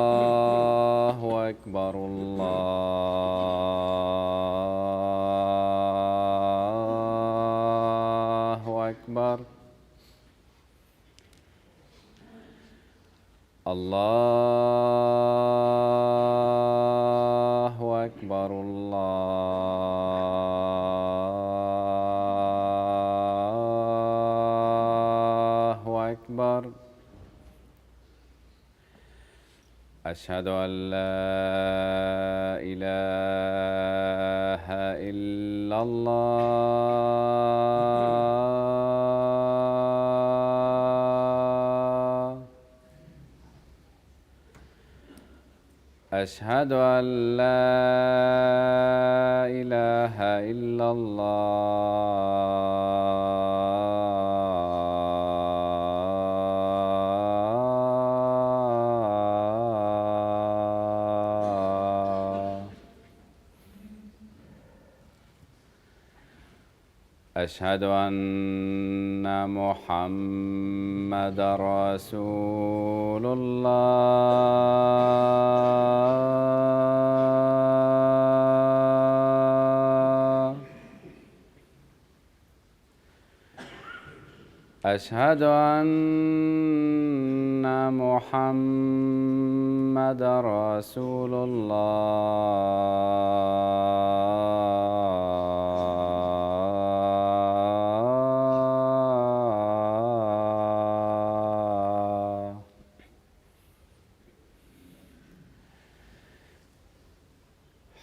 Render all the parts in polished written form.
الله أكبر الله أكبر الله أكبر الله أكبر أشهد أن لا إله إلا الله أشهد أن لا إله إلا الله أشهد أن محمدًا رسول الله أشهد أن محمدًا رسول الله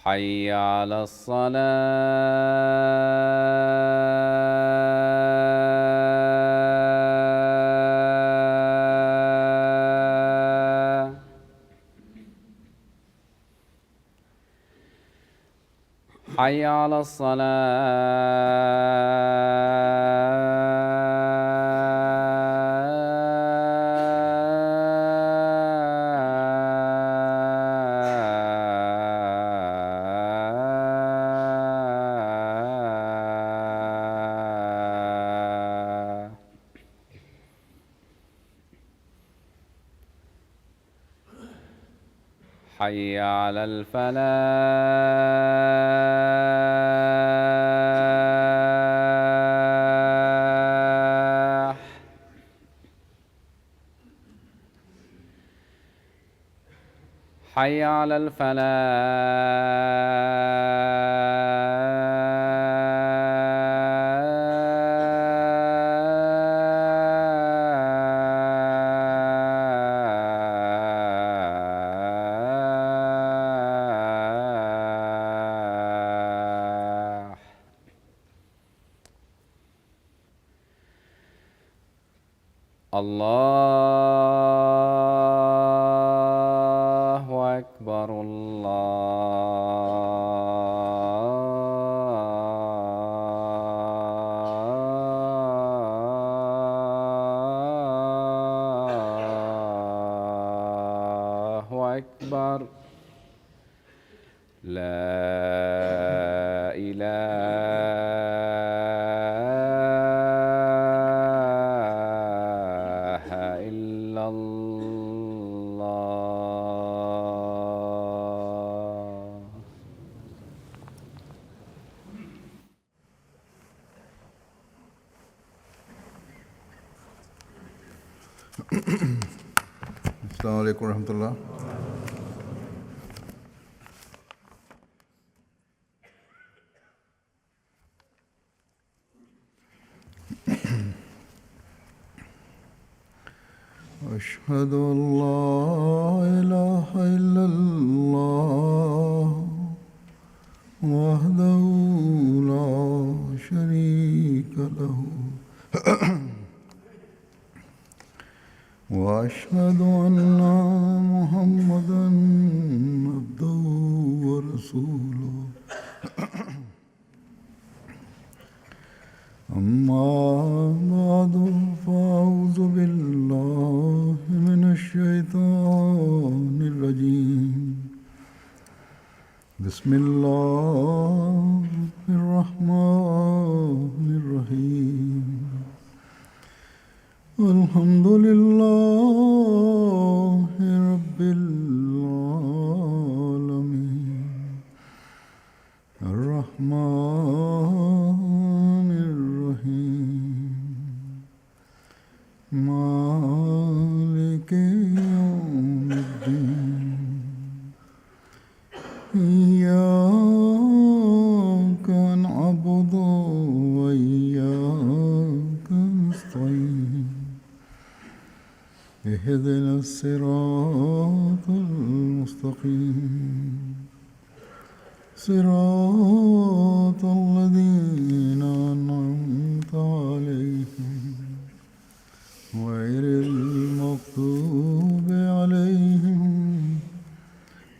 حي على الصلاة حي على الصلاة حي على الفلاح حي على الفلاح الله أكبر الله أكبر لا إله إلا الله السلام عليكم ورحمة الله. أشهد أن لا إله إلا الله وحده لا شريك له وأشهد أن محمدًا عبده ورسوله أما بعد فأعوذ بالله من الشيطان الرجيم بسم الله الرحمن الرحيم الحمد لله إياك نعبد وإياك نستعين اهدنا الصراط المستقيم صراط الذين أنعمت عليهم غير المغضوب عليهم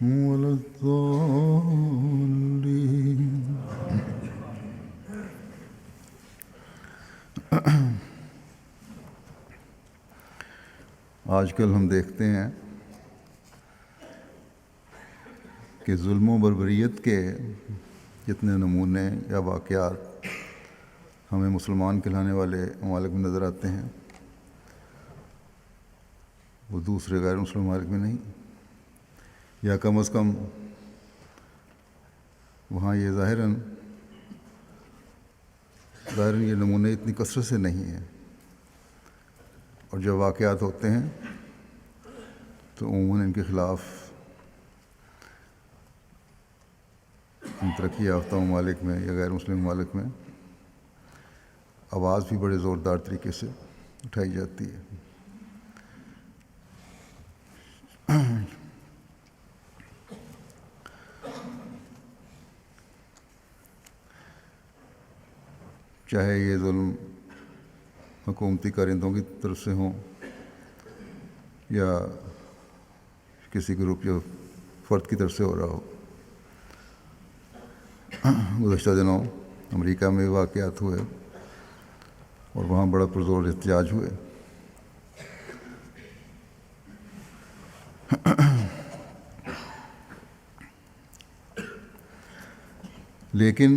ولا الضالين. آج کل ہم دیکھتے ہیں کہ ظلم و بربریت کے جتنے نمونے یا واقعات ہمیں مسلمان کہلانے والے ممالک میں نظر آتے ہیں وہ دوسرے غیر مسلم ممالک میں نہیں، یا کم از کم وہاں یہ ظاہراً یہ نمونے اتنی کثرت سے نہیں ہیں، اور جب واقعات ہوتے ہیں تو عموماً ان کے خلاف ان ترقی یافتہ ممالک میں یا غیر مسلم ممالک میں آواز بھی بڑے زوردار طریقے سے اٹھائی جاتی ہے۔ چاہے یہ ظلم حکومتی کارندوں کی طرف سے ہوں یا کسی گروپ یا فرد کی طرف سے ہو رہا ہو۔ گزشتہ دنوں امریکہ میں واقعات ہوئے اور وہاں بڑا پرزور احتجاج ہوئے۔ لیکن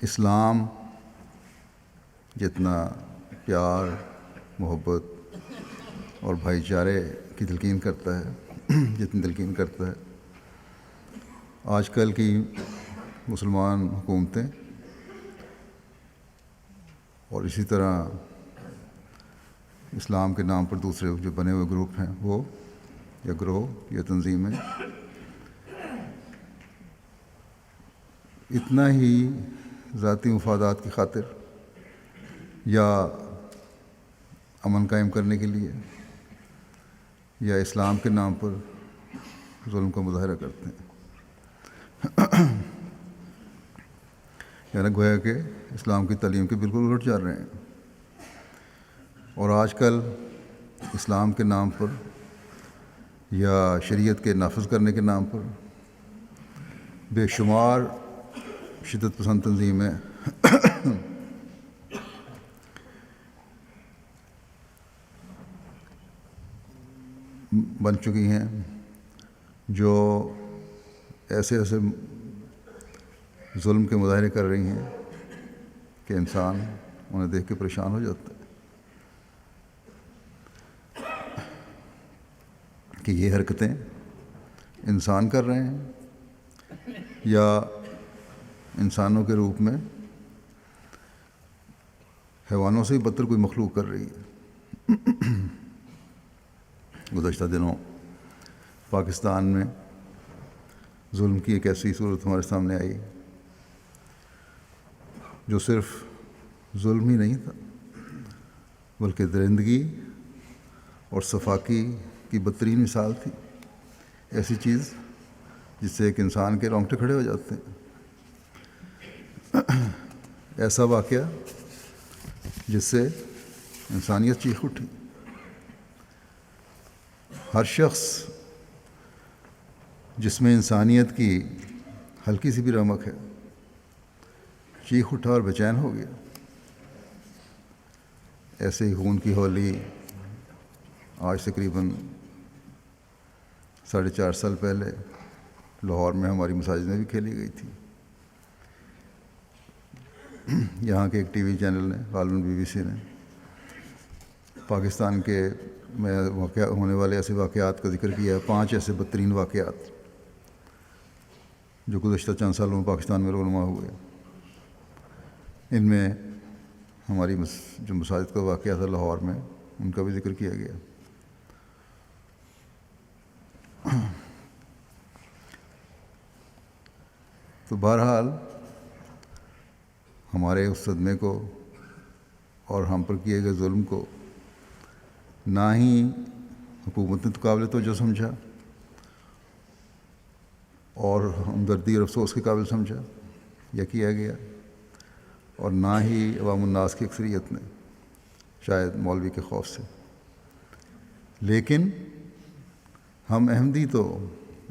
اسلام جتنا پیار، محبت اور بھائی چارے کی تلقین کرتا ہے، جتنی تلقین کرتا ہے، آج کل کی مسلمان حکومتیں اور اسی طرح اسلام کے نام پر دوسرے جو بنے ہوئے گروپ ہیں وہ یا گروہ یا تنظیمیں اتنا ہی ذاتی مفادات کی خاطر یا امن قائم کرنے کے لیے یا اسلام کے نام پر ظلم کا مظاہرہ کرتے ہیں، یعنی گویا کہ اسلام کی تعلیم کے بالکل الٹ جا رہے ہیں۔ اور آج کل اسلام کے نام پر یا شریعت کے نافذ کرنے کے نام پر بے شمار شدت پسند تنظیمیں بن چکی ہیں جو ایسے ظلم کے مظاہرے کر رہی ہیں کہ انسان انہیں دیکھ کے پریشان ہو جاتا ہے کہ یہ حرکتیں انسان کر رہے ہیں یا انسانوں کے روپ میں حیوانوں سے بھی بدتر کوئی مخلوق کر رہی ہے۔ گزشتہ دنوں پاکستان میں ظلم کی ایک ایسی صورت ہمارے سامنے آئی جو صرف ظلم ہی نہیں تھا بلکہ درندگی اور صفاقی کی بدترین مثال تھی، ایسی چیز جس سے ایک انسان کے رونگٹے کھڑے ہو جاتے ہیں۔ ایسا واقعہ جس سے انسانیت چیخ اٹھی۔ ہر شخص جس میں انسانیت کی ہلکی سی بھی رمق ہے چیخ اٹھا اور بے چین ہو گیا۔ ایسے ہی خون کی ہولی آج تقریباً 4.5 سال پہلے لاہور میں ہماری مساجد میں بھی کھیلی گئی تھی۔ یہاں کے ایک ٹی وی چینل نے، غالباً BBC نے، پاکستان کے میں ہونے والے ایسے واقعات کا ذکر کیا ہے، 5 ایسے بدترین واقعات جو گزشتہ چند سالوں میں پاکستان میں رونما ہوئے۔ ان میں ہماری جو مساجد کا واقعہ تھا لاہور میں، ان کا بھی ذکر کیا گیا۔ تو بہرحال ہمارے اس صدمے کو اور ہم پر کیے گئے ظلم کو نہ ہی حکومت نے تو قابل توجہ سمجھا اور ہمدردی اور افسوس کے قابل سمجھا یا کیا گیا، اور نہ ہی عوام الناس کی اکثریت نے، شاید مولوی کے خوف سے۔ لیکن ہم احمدی تو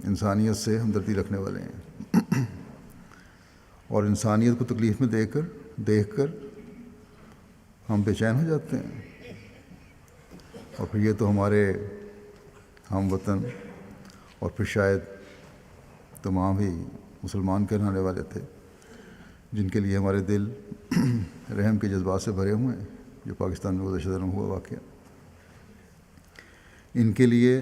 انسانیت سے ہمدردی رکھنے والے ہیں، اور انسانیت کو تکلیف میں دیکھ کر ہم بے چین ہو جاتے ہیں، اور پھر یہ تو ہمارے ہم وطن اور پھر شاید تمام ہی مسلمان کہلانے والے تھے جن کے لیے ہمارے دل رحم کے جذبات سے بھرے ہوئے ہیں، جو پاکستان میں گزشتہ دنوں ہوا واقعہ، ان کے لیے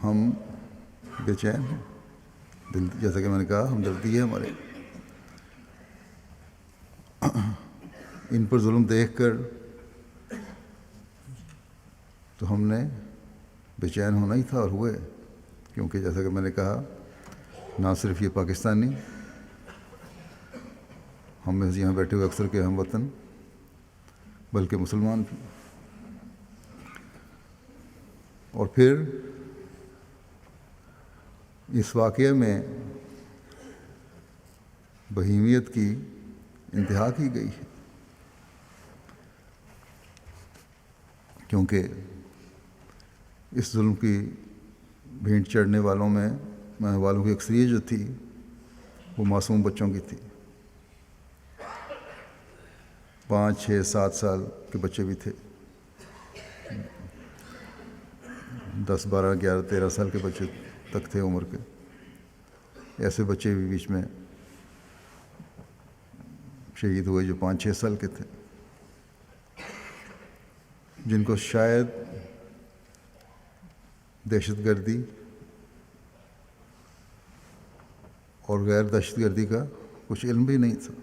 ہم بے چین ہیں۔ دل، جیسا کہ میں نے کہا، ہمدردی ہے ہمارے۔ ان پر ظلم دیکھ کر تو ہم نے بے چین ہونا ہی تھا، اور ہوئے، کیونکہ جیسا کہ میں نے کہا، نہ صرف یہ پاکستانی، ہم میں یہاں بیٹھے ہوئے اکثر کے ہم وطن، بلکہ مسلمان بھی۔ اور پھر اس واقعے میں بہیمیت کی انتہا کی گئی ہے، کیونکہ اس ظلم کی بھینٹ چڑھنے والوں کی اکثریت جو تھی وہ معصوم بچوں کی تھی۔ 5، 6، 7 سال کے بچے بھی تھے، 10، 12، 11، 13 سال کے بچے تک تھے عمر کے۔ ایسے بچے بھی بیچ میں شہید ہوئے جو 5، 6 سال کے تھے، جن کو شاید دہشت گردی اور غیر دہشت گردی کا کچھ علم بھی نہیں تھا۔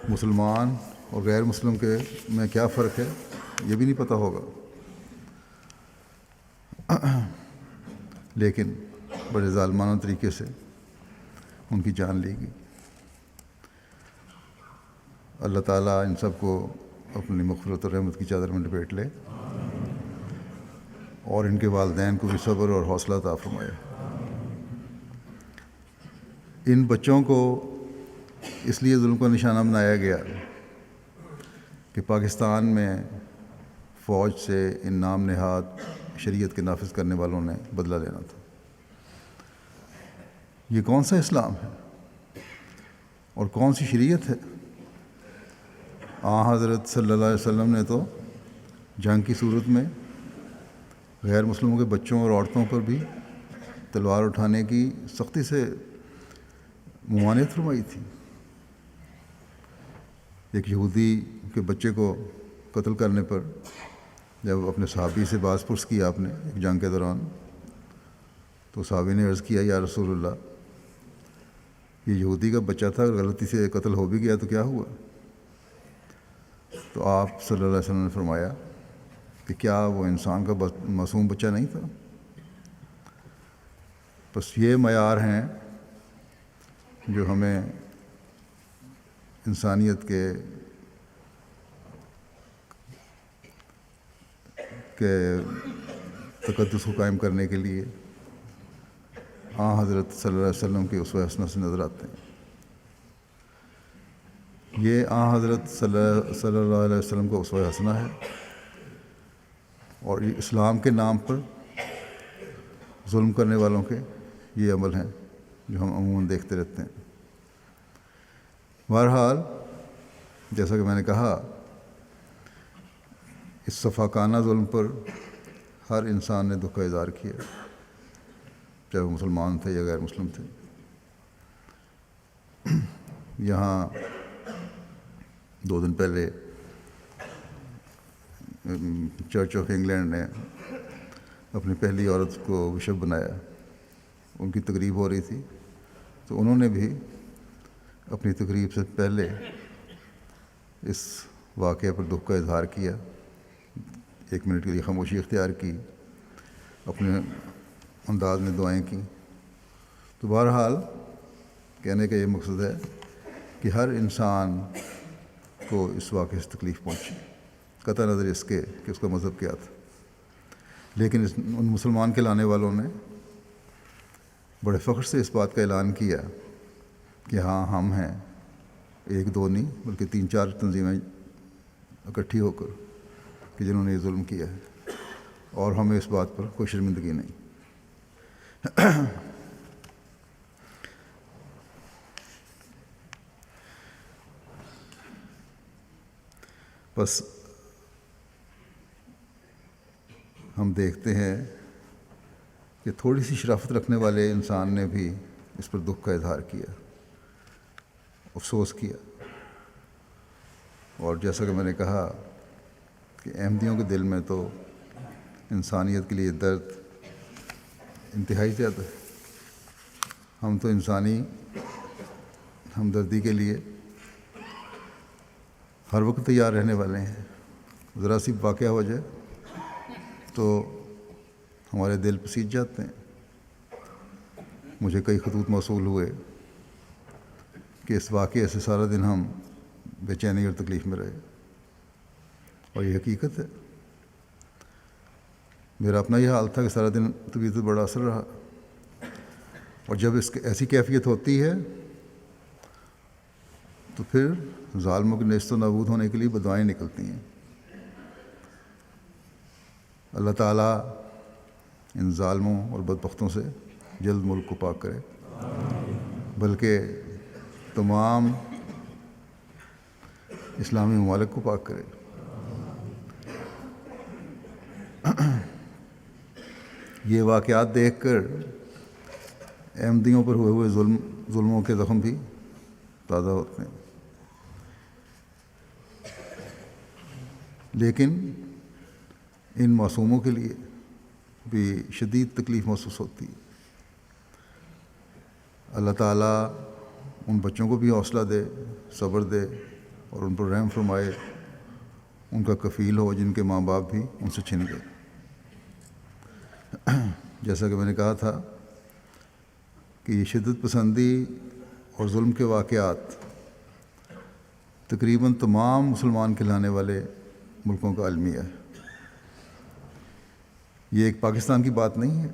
مسلمان اور غیر مسلم کے میں کیا فرق ہے یہ بھی نہیں پتہ ہوگا، لیکن بڑے ظالمانہ طریقے سے ان کی جان لی گئی۔ اللہ تعالیٰ ان سب کو اپنی مغفرت اور رحمت کی چادر میں لپیٹ لے، اور ان کے والدین کو بھی صبر اور حوصلہ عطا فرمائے۔ ان بچوں کو اس لیے ظلم کا نشانہ بنایا گیا کہ پاکستان میں فوج سے ان نام نہاد شریعت کے نافذ کرنے والوں نے بدلہ لینا تھا۔ یہ کون سا اسلام ہے اور کون سی شریعت ہے؟ حضرت صلی اللہ علیہ وسلم نے تو جنگ کی صورت میں غیر مسلموں کے بچوں اور عورتوں پر بھی تلوار اٹھانے کی سختی سے ممانعت فرمائی تھی۔ ایک یہودی کے بچے کو قتل کرنے پر جب اپنے صحابی سے باز پرس کیا آپ نے ایک جنگ کے دوران، تو صحابی نے عرض کیا، یا رسول اللہ، یہ یہودی کا بچہ تھا، اگر غلطی سے قتل ہو بھی گیا تو کیا ہوا؟ تو آپ صلی اللہ علیہ وسلم نے فرمایا کہ کیا وہ انسان کا معصوم بچہ نہیں تھا؟ بس یہ معیار ہیں جو ہمیں انسانیت کے تقدس کو قائم کرنے کے لیے حضرت صلی اللہ علیہ وسلم کی اسوہ حسنہ سے نظر آتے ہیں۔ یہ حضرت صلی اللہ علیہ وسلم کا اسوہ حسنہ ہے، اور یہ اسلام کے نام پر ظلم کرنے والوں کے یہ عمل ہیں جو ہم عموماً دیکھتے رہتے ہیں۔ بہرحال جیسا کہ میں نے کہا، اس صفاقانہ ظلم پر ہر انسان نے دکھ کا اظہار کیا، چاہے وہ مسلمان تھے یا غیر مسلم تھے۔ یہاں 2 دن پہلے چرچ آف انگلینڈ نے اپنی پہلی عورت کو بشپ بنایا، ان کی تقریب ہو رہی تھی، تو انہوں نے بھی اپنی تقریب سے پہلے اس واقعے پر دکھ کا اظہار کیا، 1 منٹ کے لیے خاموشی اختیار کی، اپنے انداز میں دعائیں کیں. تو بہرحال کہنے کا یہ مقصد ہے کہ ہر انسان کو اس واقعے سے تکلیف پہنچی، قطع نظر اس کے کہ اس کا مذہب کیا تھا. لیکن ان مسلمان کہلانے والوں نے بڑے فخر سے اس بات کا اعلان کیا کہ ہاں ہم ہیں، ایک دو نہیں بلکہ 3-4 تنظیمیں اکٹھی ہو کر کہ جنہوں نے یہ ظلم کیا ہے، اور ہمیں اس بات پر کوئی شرمندگی نہیں. بس ہم دیکھتے ہیں کہ تھوڑی سی شرافت رکھنے والے انسان نے بھی اس پر دکھ کا اظہار کیا، افسوس کیا. اور جیسا کہ میں نے کہا کہ احمدیوں کے دل میں تو انسانیت کے لیے درد انتہائی زیادہ ہے. ہم تو انسانی ہمدردی کے لیے ہر وقت تیار رہنے والے ہیں. ذرا سی واقعہ ہو جائے تو ہمارے دل پسیج جاتے ہیں. مجھے کئی خطوط موصول ہوئے کہ اس واقعے سے سارا دن ہم بے چینی اور تکلیف میں رہے، اور یہ حقیقت ہے. میرا اپنا یہ حال تھا کہ سارا دن طبیعت پر بڑا اثر رہا، اور جب ایسی کیفیت ہوتی ہے تو پھر ظالموں کے نیست و نابود ہونے کے لیے بدوائیں نکلتی ہیں. اللہ تعالیٰ ان ظالموں اور بدبختوں سے جلد ملک کو پاک کرے، بلکہ تمام اسلامی ممالک کو پاک کرے. یہ واقعات دیکھ کر احمدیوں پر ہوئے ظلموں کے زخم بھی تازہ ہوتے ہیں، لیکن ان معصوموں کے لیے بھی شدید تکلیف محسوس ہوتی ہے. اللہ تعالیٰ ان بچوں کو بھی حوصلہ دے، صبر دے، اور ان پر رحم فرمائے، ان کا کفیل ہو جن کے ماں باپ بھی ان سے چھن گئے. جیسا کہ میں نے کہا تھا کہ یہ شدت پسندی اور ظلم کے واقعات تقریباً تمام مسلمان کہلانے والے ملکوں کا المیہ ہے. یہ ایک پاکستان کی بات نہیں ہے.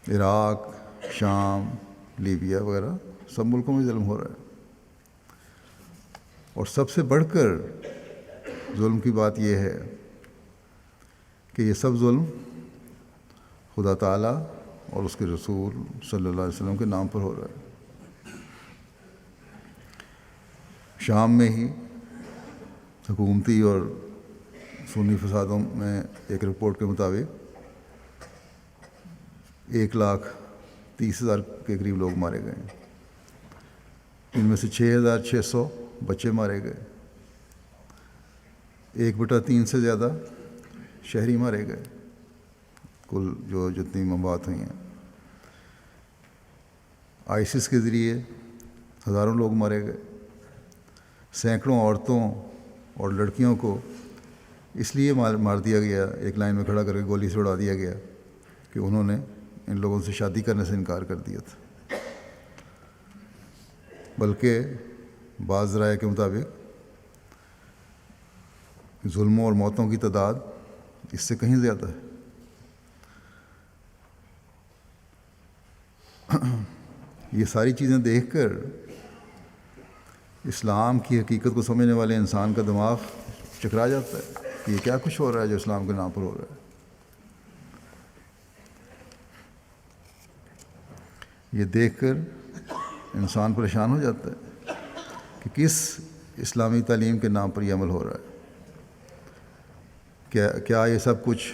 عراق، شام، لیبیا وغیرہ سب ملکوں میں ظلم ہو رہا ہے. اور سب سے بڑھ کر ظلم کی بات یہ ہے کہ یہ سب ظلم خدا تعالیٰ اور اس کے رسول صلی اللہ علیہ وسلم کے نام پر ہو رہا ہے. شام میں ہی حکومتی اور سنی فسادوں میں ایک رپورٹ کے مطابق 1,30,000 کے قریب لوگ مارے گئے. ان میں سے 6,600 بچے مارے گئے. 1/3 سے زیادہ شہری مارے گئے. کل جتنی ممبات ہوئی ہیں آئسس کے ذریعے ہزاروں لوگ مارے گئے. سینکڑوں عورتوں اور لڑکیوں کو اس لیے مار دیا گیا، ایک لائن میں کھڑا کر کے گولی سے اڑا دیا گیا کہ انہوں نے ان لوگوں سے شادی کرنے سے انکار کر دیا تھا. بلکہ بعض ذرائع کے مطابق ظلموں اور موتوں کی تعداد اس سے کہیں زیادہ ہے. یہ ساری چیزیں دیکھ کر اسلام کی حقیقت کو سمجھنے والے انسان کا دماغ چکرا جاتا ہے کہ یہ کیا کچھ ہو رہا ہے جو اسلام کے نام پر ہو رہا ہے. یہ دیکھ کر انسان پریشان ہو جاتا ہے کہ کس اسلامی تعلیم کے نام پر یہ عمل ہو رہا ہے. کیا یہ سب کچھ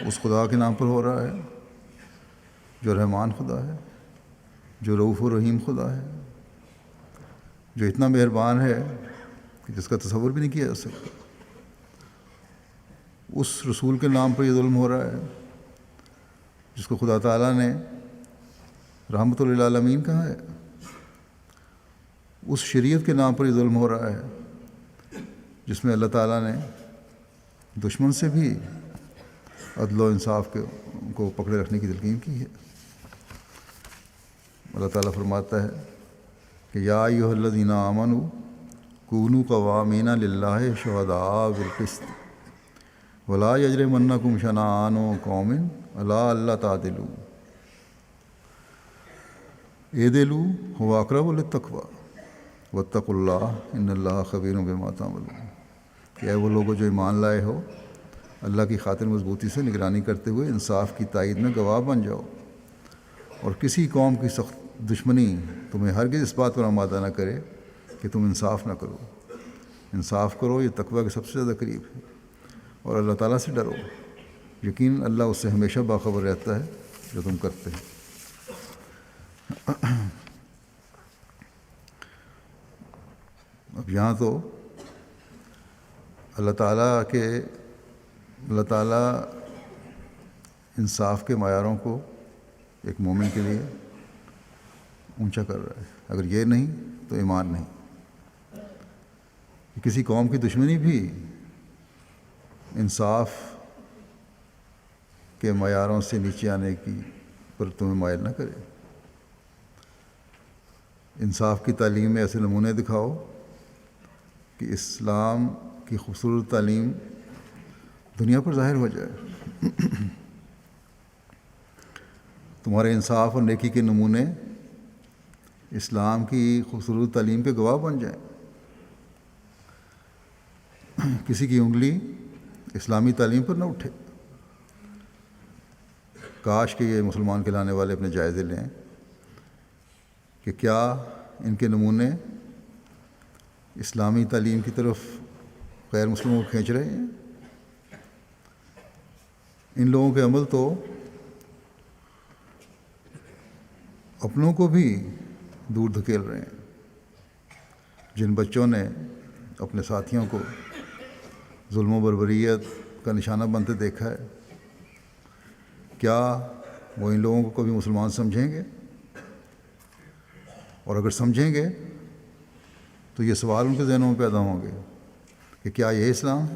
اس خدا کے نام پر ہو رہا ہے جو رحمان خدا ہے، جو رؤوف و رحیم خدا ہے، جو اتنا مہربان ہے کہ جس کا تصور بھی نہیں کیا جا سکتا. اس رسول کے نام پر یہ ظلم ہو رہا ہے جس کو خدا تعالیٰ نے رحمت للعالمین کہا ہے. اس شریعت کے نام پر یہ ظلم ہو رہا ہے جس میں اللہ تعالیٰ نے دشمن سے بھی عدل و انصاف کو پکڑے رکھنے کی تلقین کی ہے۔ اللہ تعالیٰ فرماتا ہے کہ یا ایھا الذین آمنوا کونوا قوامین للہ شہداء بالقسط ولا یجرمنکم شنآن قوم علی الا تعدلوا اعدلوا ھو اقرب للتقوی واتقوا اللہ ان اللہ خبیر بما تعملون۔ کہ اے وہ لوگوں جو ایمان لائے ہو، اللہ کی خاطر مضبوطی سے نگرانی کرتے ہوئے انصاف کی تائید میں گواہ بن جاؤ، اور کسی قوم کی سخت دشمنی تمہیں ہرگز اس بات پر آمادہ نہ کرے کہ تم انصاف نہ کرو۔ انصاف کرو، یہ تقوی کے سب سے زیادہ قریب ہے، اور اللہ تعالیٰ سے ڈرو، یقیناً اللہ اس سے ہمیشہ باخبر رہتا ہے جو تم کرتے ہیں۔ اب یہاں تو اللہ تعالیٰ انصاف کے معیاروں کو ایک مومن کے لیے اونچا کر رہا ہے۔ اگر یہ نہیں تو ایمان نہیں۔ کسی قوم کی دشمنی بھی انصاف کے معیاروں سے نیچے آنے کی پر تمہیں مائل نہ کرے۔ انصاف کی تعلیم میں ایسے نمونے دکھاؤ کہ اسلام کی خوبصورت تعلیم دنیا پر ظاہر ہو جائے۔ تمہارے انصاف اور نیکی کے نمونے اسلام کی خوبصورت تعلیم کے گواہ بن جائیں۔ کسی کی انگلی اسلامی تعلیم پر نہ اٹھے۔ کاش کہ یہ مسلمان کہلانے والے اپنے جائزے لیں کہ کیا ان کے نمونے اسلامی تعلیم کی طرف غیر مسلموں کو کھینچ رہے ہیں۔ ان لوگوں کے عمل تو اپنوں کو بھی دور دھکیل رہے ہیں۔ جن بچوں نے اپنے ساتھیوں کو ظلم و بربریت کا نشانہ بنتے دیکھا ہے، کیا وہ ان لوگوں کو کبھی مسلمان سمجھیں گے؟ اور اگر سمجھیں گے تو یہ سوال ان کے ذہنوں میں پیدا ہوں گے کہ کیا یہ اسلام ہے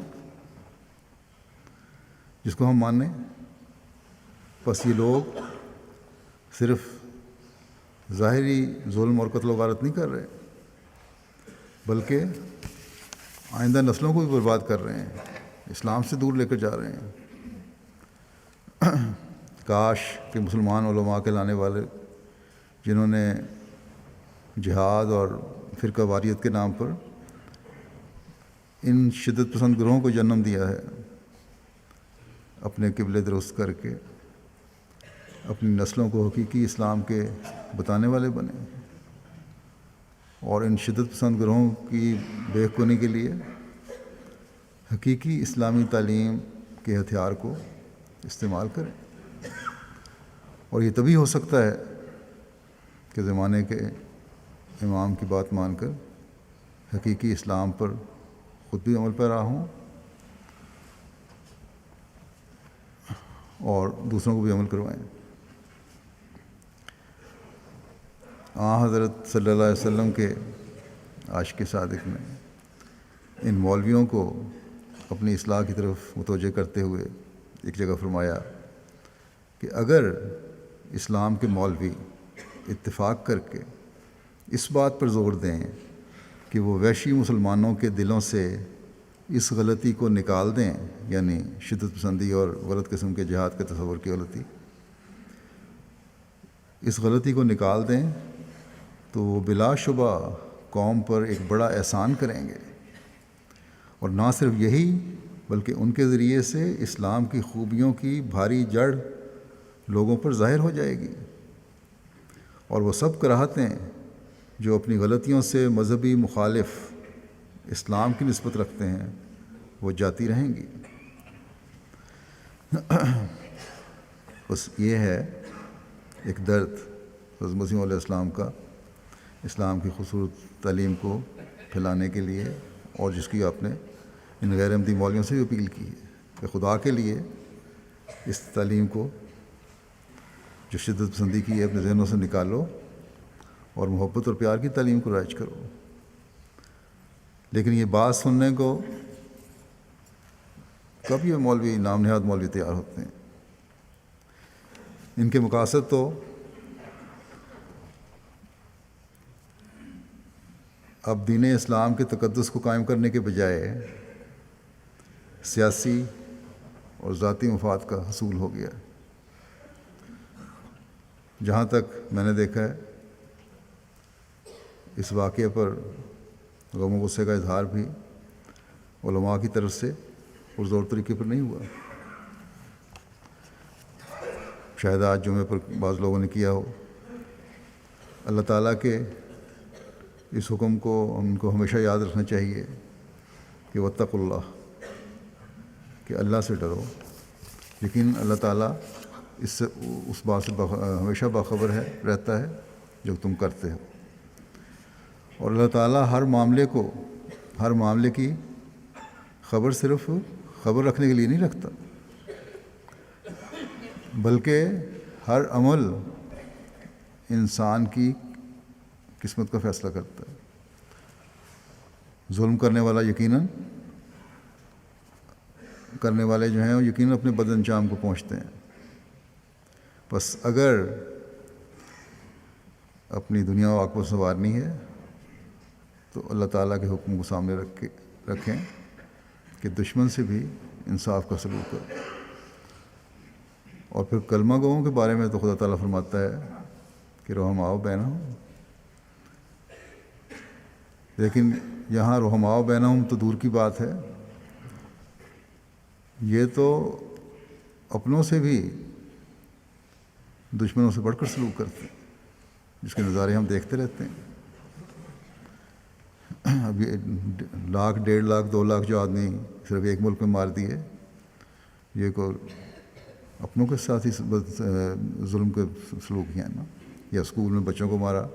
جس کو ہم مانیں؟ بس یہ لوگ صرف ظاہری ظلم اور قتل و غارت نہیں کر رہے، بلکہ آئندہ نسلوں کو بھی برباد کر رہے ہیں، اسلام سے دور لے کر جا رہے ہیں۔ کاش کہ مسلمان علماء کے لانے والے جنہوں نے جہاد اور فرقہ واریت کے نام پر ان شدت پسند گروہوں کو جنم دیا ہے، اپنے قبلے درست کر کے اپنی نسلوں کو حقیقی اسلام کے بتانے والے بنے، اور ان شدت پسند گروہوں کی بے خونی کے لیے حقیقی اسلامی تعلیم کے ہتھیار کو استعمال کریں۔ اور یہ تبھی ہو سکتا ہے کہ زمانے کے امام کی بات مان کر حقیقی اسلام پر خود بھی عمل پیرا ہوں اور دوسروں کو بھی عمل کروائیں۔ حضرت صلی اللہ علیہ وسلم کے عاشق صادق نے ان مولویوں کو اپنی اصلاح کی طرف متوجہ کرتے ہوئے ایک جگہ فرمایا کہ اگر اسلام کے مولوی اتفاق کر کے اس بات پر زور دیں کہ وہ وحشی مسلمانوں کے دلوں سے اس غلطی کو نکال دیں، یعنی شدت پسندی اور غلط قسم کے جہاد کے تصور کی غلطی، اس غلطی کو نکال دیں تو وہ بلا شبہ قوم پر ایک بڑا احسان کریں گے، اور نہ صرف یہی بلکہ ان کے ذریعے سے اسلام کی خوبیوں کی بھاری جڑ لوگوں پر ظاہر ہو جائے گی، اور وہ سب کراہتیں جو اپنی غلطیوں سے مذہبی مخالف اسلام کی نسبت رکھتے ہیں وہ جاتی رہیں گی۔ بس یہ ہے ایک درد حضرت مسیح علیہ السلام کا اسلام کی خوبصورت تعلیم کو پھیلانے کے لیے، اور جس کی آپ نے ان غیر احمدی مولویوں سے بھی اپیل کی ہے کہ خدا کے لیے اس تعلیم کو جو شدت پسندی کی ہے اپنے ذہنوں سے نکالو اور محبت اور پیار کی تعلیم کو رائج کرو۔ لیکن یہ بات سننے کو کب یہ مولوی نام نہاد مولوی تیار ہوتے ہیں؟ ان کے مقاصد تو اب دین اسلام کے تقدس کو قائم کرنے کے بجائے سیاسی اور ذاتی مفاد کا حصول ہو گیا۔ جہاں تک میں نے دیکھا ہے اس واقعے پر غم و غصے کا اظہار بھی علماء کی طرف سے پرزور طریقے پر نہیں ہوا۔ شاید آج جمعے پر بعض لوگوں نے کیا ہو۔ اللہ تعالیٰ کے اس حکم کو ہم کو ہمیشہ یاد رکھنا چاہیے کہ واتقوا اللہ، کہ اللہ سے ڈرو۔ لیکن اللہ تعالیٰ اس سے اس بات سے ہمیشہ باخبر رہتا ہے جو تم کرتے ہو، اور اللہ تعالیٰ ہر معاملے کی خبر صرف خبر رکھنے کے لیے نہیں رکھتا، بلکہ ہر عمل انسان کی قسمت کا فیصلہ کرتا ہے۔ ظلم کرنے والے جو ہیں وہ یقیناً اپنے بد انجام کو پہنچتے ہیں۔ بس اگر اپنی دنیا و عاقبت سنوارنی ہے تو اللہ تعالیٰ کے حکم کو سامنے رکھیں کہ دشمن سے بھی انصاف کا سلوک کرو۔ اور پھر کلمہ گوؤں کے بارے میں تو خدا تعالیٰ فرماتا ہے کہ رحماء بینہم، لیکن یہاں رحماء بینہم تو دور کی بات ہے، یہ تو اپنوں سے بھی دشمنوں سے بڑھ کر سلوک کرتے ہیں، جس کے نظارے ہم دیکھتے رہتے ہیں۔ اب یہ 1,00,000 1.5 لاکھ 2 لاکھ جو آدمی صرف ایک ملک میں مار دیے، یہ کو اپنوں کے ساتھ ہی ظلم کے سلوک ہیں نا۔ یا اسکول میں بچوں کو مارا،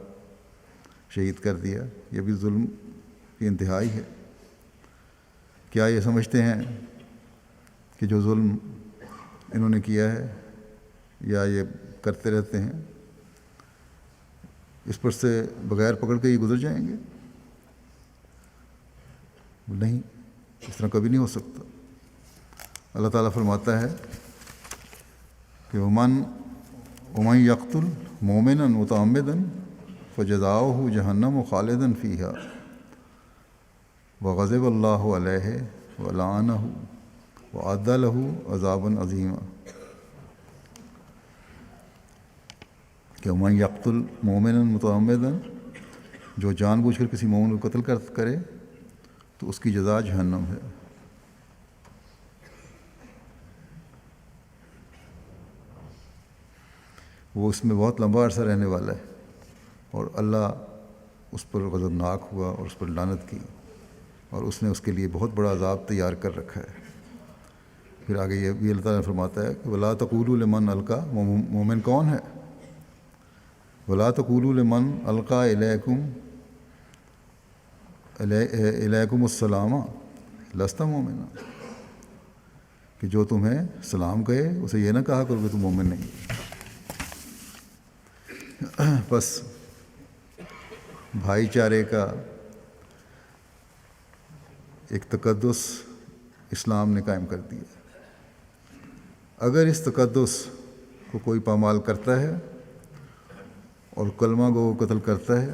شہید کر دیا، یہ بھی ظلم کی انتہائی ہے۔ کیا یہ سمجھتے ہیں کہ جو ظلم انہوں نے کیا ہے یا یہ کرتے رہتے ہیں اس پر سے بغیر پکڑ کے یہ گزر جائیں گے؟ نہیں، اس طرح کبھی نہیں ہو سکتا۔ اللہ تعالیٰ فرماتا ہے کہ ومن یقتل مؤمنا متعمدا فجزاؤہ جہنم خالدا فیہا وغضب اللہ علیہ ولعنہ وأعد لہ عذابا عظیما۔ کہ ومن یقتل مؤمنا متعمدا، جو جان بوجھ کر کسی مومن کو قتل کرے تو اس کی جزا جہنم ہے۔ وہ اس میں بہت لمبا عرصہ رہنے والا ہے، اور اللہ اس پر غضبناک ہوا اور اس پر لعنت کی، اور اس نے اس کے لیے بہت بڑا عذاب تیار کر رکھا ہے۔ پھر آگے یہ بھی اللہ تعالیٰ نے فرماتا ہے کہ ولا تقولوا لمن القى، مومن کون ہے؟ ولا تقولوا لمن القى الیکم السلام لست مومنا، کہ جو تمہیں سلام کہے اسے یہ نہ کہا کرو کہ تم مومن نہیں۔ بس بھائی چارے کا ایک تقدس اسلام نے قائم کر دیا۔ اگر اس تقدس کو کوئی پامال کرتا ہے اور کلمہ گو قتل کرتا ہے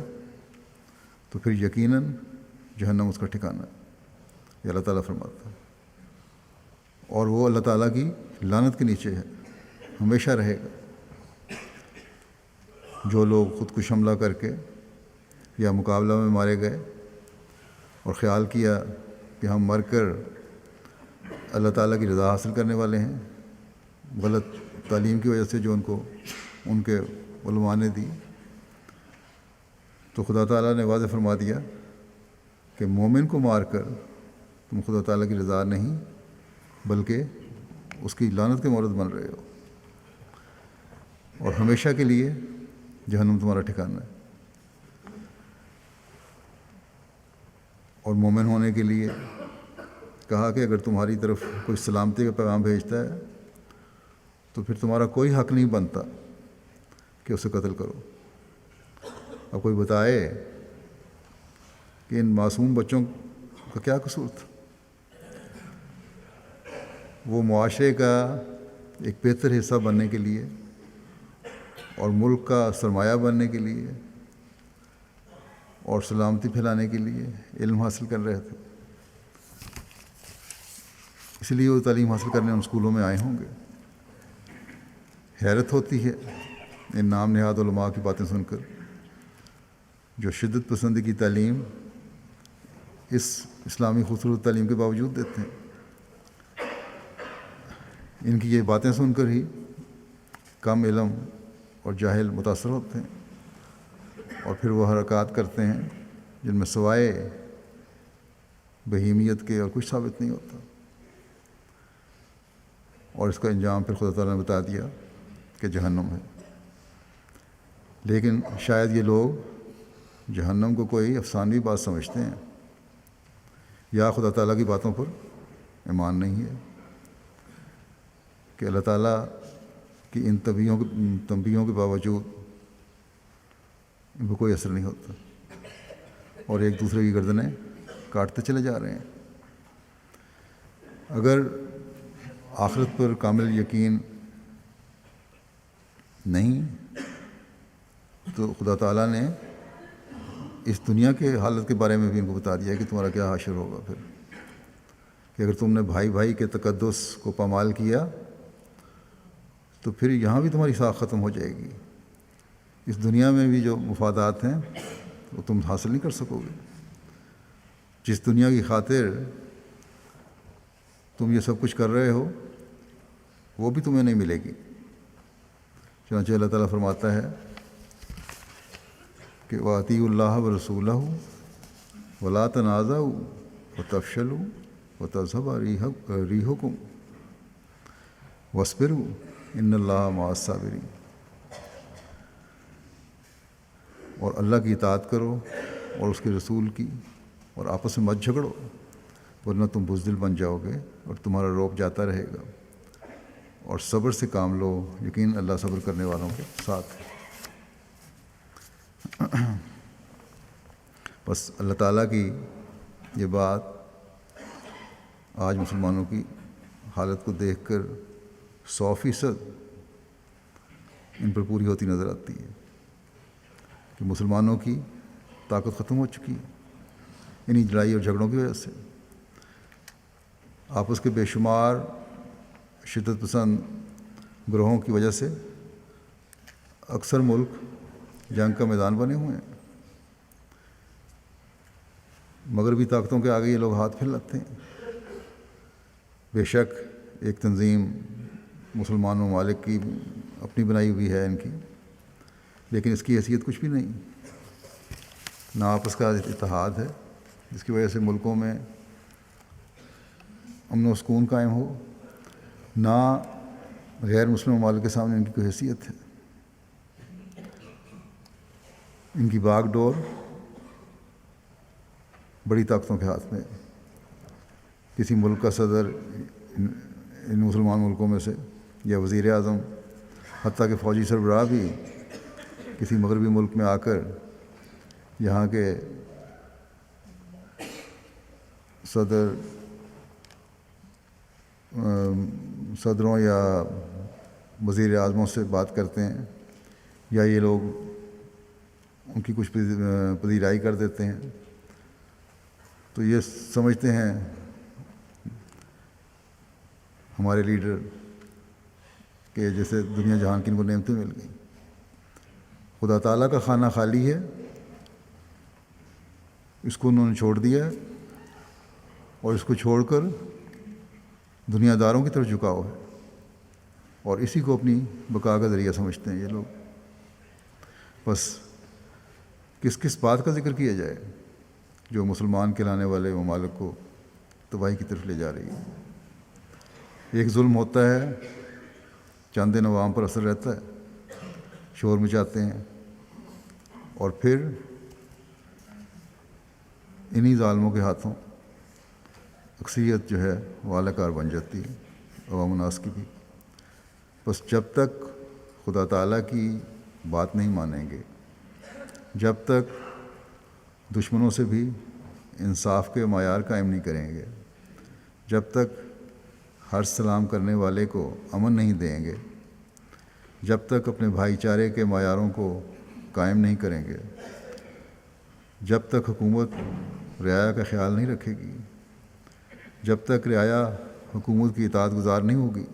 تو پھر یقیناً جہنم اس کا ٹھکانہ ہے، یہ اللہ تعالیٰ فرماتا ہے، اور وہ اللہ تعالیٰ کی لعنت کے نیچے ہے، ہمیشہ رہے گا۔ جو لوگ خود کو حملہ کر کے یا مقابلہ میں مارے گئے اور خیال کیا کہ ہم مر کر اللہ تعالیٰ کی رضا حاصل کرنے والے ہیں، غلط تعلیم کی وجہ سے جو ان کے علماء نے دی، تو خدا تعالیٰ نے واضح فرما دیا کہ مومن کو مار کر تم خدا تعالیٰ کی رضا نہیں بلکہ اس کی لعنت کے مورد بن رہے ہو، اور ہمیشہ کے لیے جہنم تمہارا ٹھکانہ ہے۔ اور مومن ہونے کے لیے کہا کہ اگر تمہاری طرف کوئی سلامتی کا پیغام بھیجتا ہے تو پھر تمہارا کوئی حق نہیں بنتا کہ اسے قتل کرو۔ اب کوئی بتائے کہ ان معصوم بچوں کا کیا قصور تھا؟ وہ معاشرے کا ایک بہتر حصہ بننے کے لیے اور ملک کا سرمایہ بننے کے لیے اور سلامتی پھیلانے کے لیے علم حاصل کر رہے تھے، اس لیے وہ تعلیم حاصل کرنے ان اسکولوں میں آئے ہوں گے۔ حیرت ہوتی ہے ان نام نہاد علماء کی باتیں سن کر، جو شدت پسندی کی تعلیم اس اسلامی خوبصورت تعلیم کے باوجود دیتے ہیں۔ ان کی یہ باتیں سن کر ہی کم علم اور جاہل متاثر ہوتے ہیں، اور پھر وہ حرکات کرتے ہیں جن میں سوائے بہیمیت کے اور کچھ ثابت نہیں ہوتا، اور اس کا انجام پھر خدا تعالیٰ نے بتا دیا کہ جہنم ہے۔ لیکن شاید یہ لوگ جہنم کو کوئی افسانوی بات سمجھتے ہیں، یا خدا تعالیٰ کی باتوں پر ایمان نہیں ہے کہ اللہ تعالیٰ کی ان تنبیہوں کے باوجود ان کو کوئی اثر نہیں ہوتا، اور ایک دوسرے کی گردنیں کاٹتے چلے جا رہے ہیں۔ اگر آخرت پر کامل یقین نہیں تو خدا تعالیٰ نے اس دنیا کے حالت کے بارے میں بھی ان کو بتا دیا کہ تمہارا کیا حشر ہوگا پھر، کہ اگر تم نے بھائی بھائی کے تقدس کو پامال کیا تو پھر یہاں بھی تمہاری ساکھ ختم ہو جائے گی۔ اس دنیا میں بھی جو مفادات ہیں وہ تم حاصل نہیں کر سکو گے۔ جس دنیا کی خاطر تم یہ سب کچھ کر رہے ہو وہ بھی تمہیں نہیں ملے گی۔ چنانچہ اللہ تعالیٰ فرماتا ہے کہ وَأَطِیعُوا اللَّهَ وَرَسُولَهُ وَلَا تَنَازَعُوا وَتَفْشَلُوا وَتَذْهَبَ رِيحُكُمْ وَاصْبِرُوا إِنَّ اللَّهَ مَعَ الصَّابِرِينَ۔ اور اللہ کی اطاعت کرو اور اس کے رسول کی، اور آپس میں مت جھگڑو، ورنہ تم بزدل بن جاؤ گے اور تمہارا روب جاتا رہے گا، اور صبر سے کام لو، یقین اللہ صبر کرنے والوں کے ساتھ ہے۔ بس اللہ تعالیٰ کی یہ بات آج مسلمانوں کی حالت کو دیکھ کر 100% ان پر پوری ہوتی نظر آتی ہے کہ مسلمانوں کی طاقت ختم ہو چکی ہے انہی لڑائی اور جھگڑوں کی وجہ سے۔ آپس کے بے شمار شدت پسند گروہوں کی وجہ سے اکثر ملک جنگ کا میدان بنے ہوئے ہیں۔ مغربی طاقتوں کے آگے یہ لوگ ہاتھ پھیلاتے ہیں۔ بے شک ایک تنظیم مسلمان ممالک کی اپنی بنائی ہوئی ہے ان کی، لیکن اس کی حیثیت کچھ بھی نہیں، نہ آپس کا اتحاد ہے جس کی وجہ سے ملکوں میں امن و سکون قائم ہو، نہ غیر مسلم ممالک کے سامنے ان کی کوئی حیثیت ہے۔ ان کی باغ ڈور بڑی طاقتوں کے ہاتھ میں ہے۔ کسی ملک کا صدر ان مسلمان ملکوں میں سے، یا وزیر اعظم، حتیٰ کہ فوجی سربراہ بھی کسی مغربی ملک میں آ کر یہاں کے صدروں یا وزیر اعظموں سے بات کرتے ہیں، یا یہ لوگ ان کی کچھ پذیرائی کر دیتے ہیں، تو یہ سمجھتے ہیں ہمارے لیڈر کہ جیسے دنیا جہان کی ان کو نعمتیں مل گئیں۔ خدا تعالیٰ کا خانہ خالی ہے، اس کو انہوں نے چھوڑ دیا ہے، اور اس کو چھوڑ کر دنیا داروں کی طرف جھکاؤ ہے، اور اسی کو اپنی بقا کا ذریعہ سمجھتے ہیں یہ لوگ۔ بس کس کس بات کا ذکر کیا جائے جو مسلمان کہلانے والے ممالک کو تباہی کی طرف لے جا رہی ہے۔ ایک ظلم ہوتا ہے، چند دن عوام پر اثر رہتا ہے، شور مچاتے ہیں، اور پھر انہی ظالموں کے ہاتھوں اکثریت جو ہے وہ اعلی کار بن جاتی ہے، عوام الناس کی بھی۔ بس جب تک خدا تعالیٰ کی بات نہیں مانیں گے، جب تک دشمنوں سے بھی انصاف کے معیار قائم نہیں کریں گے، جب تک ہر سلام کرنے والے کو امن نہیں دیں گے جب تک اپنے بھائی چارے کے معیاروں کو قائم نہیں کریں گے، جب تک حکومت رعایا کا خیال نہیں رکھے گی، جب تک رعایا حکومت کی اطاعت گزار نہیں ہوگی،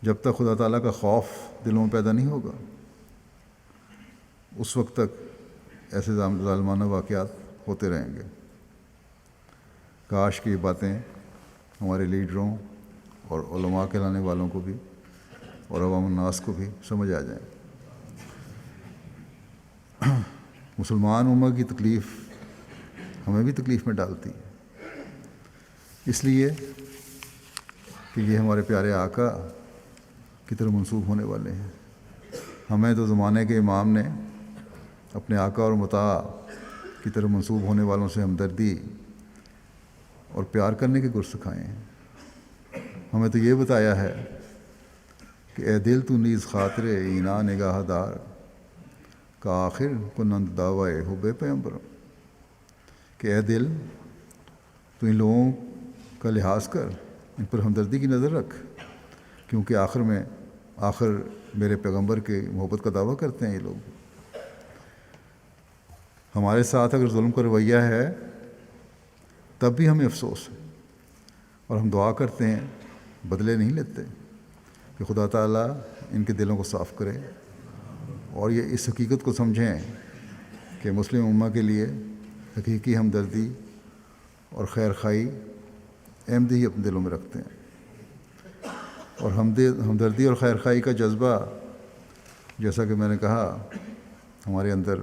جب تک خدا تعالیٰ کا خوف دلوں میں پیدا نہیں ہوگا، اس وقت تک ایسے ظالمانہ واقعات ہوتے رہیں گے۔ کاش کہ یہ باتیں ہمارے لیڈروں اور علماء کہلانے والوں کو بھی اور عوام الناس کو بھی سمجھ آ جائیں۔ مسلمان امت کی تکلیف ہمیں بھی تکلیف میں ڈالتی ہے، اس لیے کہ یہ ہمارے پیارے آقا کی طرف منسوب ہونے والے ہیں۔ ہمیں تو زمانے کے امام نے اپنے آقا اور مطاع کی طرف منسوب ہونے والوں سے ہمدردی اور پیار کرنے کے گر سکھائے ہیں۔ ہمیں تو یہ بتایا ہے کہ اے دل تو نیز خاطر اینا نگاہ دار کا آخر کنند دعوی حب پیغمبر، کہ اے دل تو ان لوگوں کا لحاظ کر، ان پر ہمدردی کی نظر رکھ، کیونکہ آخر میرے پیغمبر کے محبت کا دعویٰ کرتے ہیں یہ لوگ۔ ہمارے ساتھ اگر ظلم کا رویہ ہے تب بھی ہمیں افسوس ہے، اور ہم دعا کرتے ہیں، بدلے نہیں لیتے، کہ خدا تعالیٰ ان کے دلوں کو صاف کرے اور یہ اس حقیقت کو سمجھیں کہ مسلم امہ کے لیے حقیقی ہمدردی اور خیر خواہی احمدی اپنے دلوں میں رکھتے ہیں، اور ہمدردی اور خیر خواہی کا جذبہ، جیسا کہ میں نے کہا، ہمارے اندر